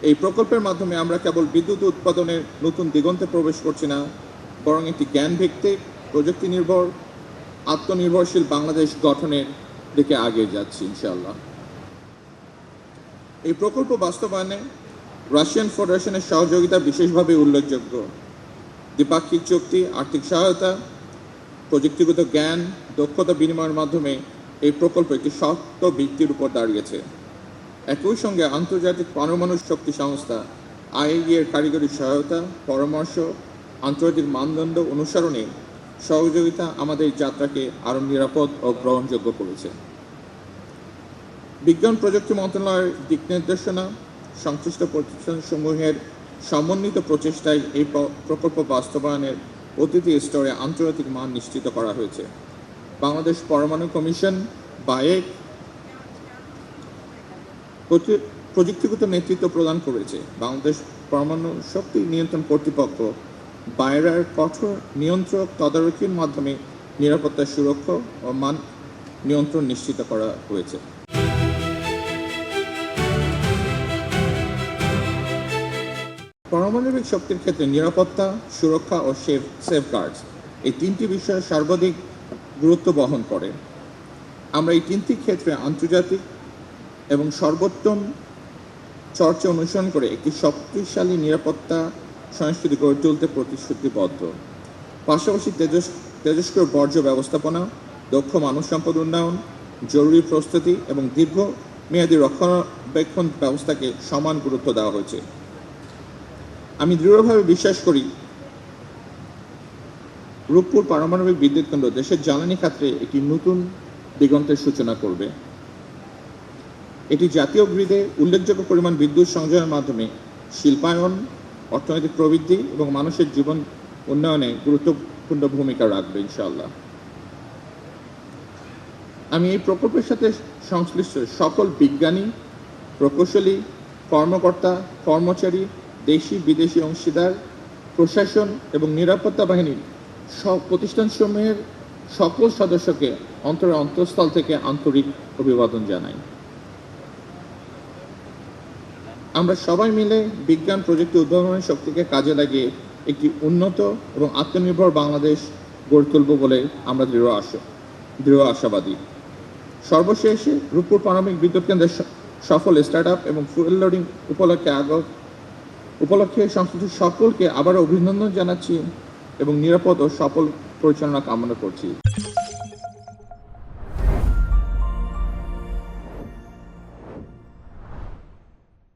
এই প্রকল্পের মাধ্যমে আমরা কেবল বিদ্যুৎ উৎপাদনের নতুন দিগন্তে প্রবেশ করছি না, বরং একটি জ্ঞানভিত্তিক, প্রযুক্তি নির্ভর, আত্মনির্ভরশীল বাংলাদেশ গঠনের দিকে এগিয়ে যাচ্ছি ইনশাআল্লাহ। এই প্রকল্প বাস্তবায়নে রাশিয়ান ফেডারেশনের সহযোগিতা বিশেষভাবে উল্লেখযোগ্য। দ্বিপাক্ষিক চুক্তি, আর্থিক সহায়তা, প্রযুক্তিগত জ্ঞান, দক্ষতা বিনিময়ের মাধ্যমে এই প্রকল্প একটি শক্ত ভিত্তির উপর দাঁড়িয়েছে। একই সঙ্গে আন্তর্জাতিক পারমাণবিক শক্তি সংস্থা IAEA এর কারিগরি সহায়তা, পরামর্শ, আন্তর্জাতিক মানদণ্ড অনুসরণে সহযোগিতা আমাদের যাত্রাকে আরও নিরাপদ ও গ্রহণযোগ্য করেছে। বিজ্ঞান প্রযুক্তি মন্ত্রণালয়ের দিক নির্দেশনা, সংশ্লিষ্ট প্রতিষ্ঠানসমূহের সমন্বিত প্রচেষ্টায় এই প্রকল্প বাস্তবায়নের প্রতিটি স্তরে আন্তর্জাতিক মান নিশ্চিত করা হয়েছে। বাংলাদেশ পরমাণু কমিশন বায়েক প্রযুক্তিগত নেতৃত্ব প্রদান করেছে। বাংলাদেশ পরমাণু শক্তি নিয়ন্ত্রণ কর্তৃপক্ষ বায়রার কঠোর নিয়ন্ত্রক তদারকির মাধ্যমে নিরাপত্তা, সুরক্ষা ও মান নিয়ন্ত্রণ নিশ্চিত করা হয়েছে। পারমাণবিক শক্তির ক্ষেত্রে নিরাপত্তা, সুরক্ষা ও সেফগার্ডস এই তিনটি বিষয় সর্বাধিক গুরুত্ব বহন করে। আমরা এই তিনটি ক্ষেত্রে আন্তর্জাতিক এবং সর্বোত্তম চর্চা অনুসরণ করে একটি শক্তিশালী নিরাপত্তা সংস্কৃতি গড়ে তুলতে প্রতিশ্রুতিবদ্ধ। পাশাপাশি তেজস্ক্রিয় বর্জ্য ব্যবস্থাপনা, দক্ষ মানব সম্পদ উন্নয়ন, জরুরি প্রস্তুতি এবং দীর্ঘমেয়াদী রক্ষণাবেক্ষণ ব্যবস্থাকে সমান গুরুত্ব দেওয়া হয়েছে। আমি দৃঢ়ভাবে বিশ্বাস করি রূপপুর পারমাণবিক বিদ্যুৎ কেন্দ্র দেশের জ্বালানি খাতে একটি নতুন দিগন্তের সূচনা করবে। এটি জাতীয় গ্রিডে উল্লেখযোগ্য পরিমাণ বিদ্যুৎ সংযোগের মাধ্যমে শিল্পায়ন, অর্থনৈতিক প্রবৃদ্ধি এবং মানুষের জীবন উন্নয়নে গুরুত্বপূর্ণ ভূমিকা রাখবে ইনশাআল্লাহ। আমি এই প্রকল্পের সাথে সংশ্লিষ্ট সকল বিজ্ঞানী, প্রকৌশলী, কর্মকর্তা, কর্মচারী, দেশি বিদেশি অংশীদার, প্রশাসন এবং নিরাপত্তা বাহিনীর সব প্রতিষ্ঠানসমূহের সকল সদস্যকে অন্তঃস্থল থেকে আন্তরিক অভিবাদন জানাই। আমরা সবাই মিলে বিজ্ঞান, প্রযুক্তি, উদ্ভাবনের শক্তিকে কাজে লাগিয়ে একটি উন্নত এবং আত্মনির্ভর বাংলাদেশ গড়ে তুলব বলে আমরা দৃঢ় আশাবাদী। সর্বশেষে রূপপুর পারমাণবিক বিদ্যুৎ কেন্দ্রের সফল স্টার্টআপ এবং ফুয়েল লোডিং উপলক্ষে সংশ্লিষ্ট সকলকে আবারও অভিনন্দন জানাচ্ছি এবং নিরাপদ ও সফল পরিচালনা কামনা করছি।